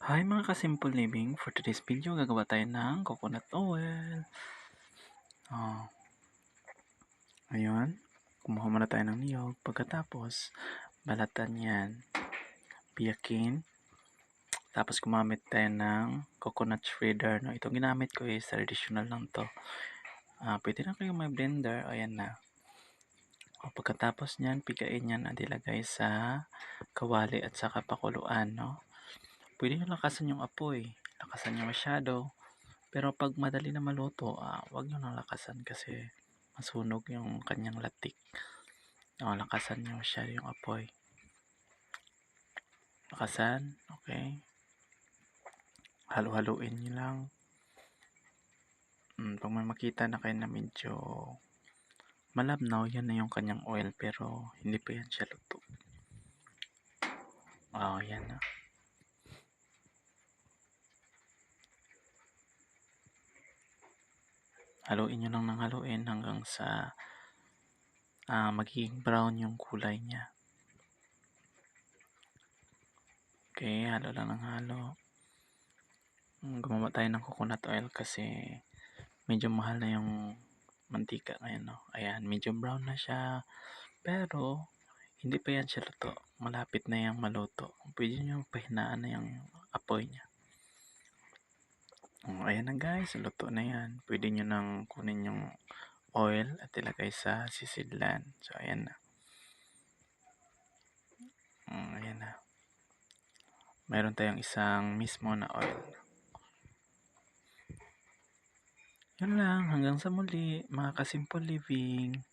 Hi mga ka-Simple Living, for today's video gagawa tayo ng coconut oil. Oh, ayun, kumuha muna tayo ng niyog. Pagkatapos, balatan yan, biyakin. Tapos gumamit tayo ng coconut shredder. No? Itong ginamit ko is traditional lang to. Pwede na kayo may blender, ayan na. Pagkatapos nyan, pigain yan at ilagay sa kawali at saka pakuluan. No? Pwede nyo lakasan yung apoy. Lakasan nyo masyado. Pero pag madali na maluto, wag nyo nang lakasan kasi masunog yung kanyang latik. Lakasan nyo masyado yung apoy. Lakasan, okay. Halu-haluin nyo lang. Pag may makita na kayo na medyo malabnaw, yan na yung kanyang oil pero hindi pa yan siya luto. Yan na. Haluin nyo lang ng haluin hanggang sa magiging brown yung kulay niya. Okay, halo lang ng halo. Gumawa tayo ng coconut oil kasi medyo mahal na yung mantika ngayon, no? Ayan, medyo brown na siya. Pero, hindi pa yan siya luto. Malapit na yung maluto. Pwede nyo pahinaan na yung apoy niya. Ayan na guys, luto na yan. Pwede nyo nang kunin yung oil at ilagay sa sisidlan. So, ayan na. Ayan na. Mayroon tayong isang mismo na oil. Yun lang, hanggang sa muli, mga ka-Simple Living.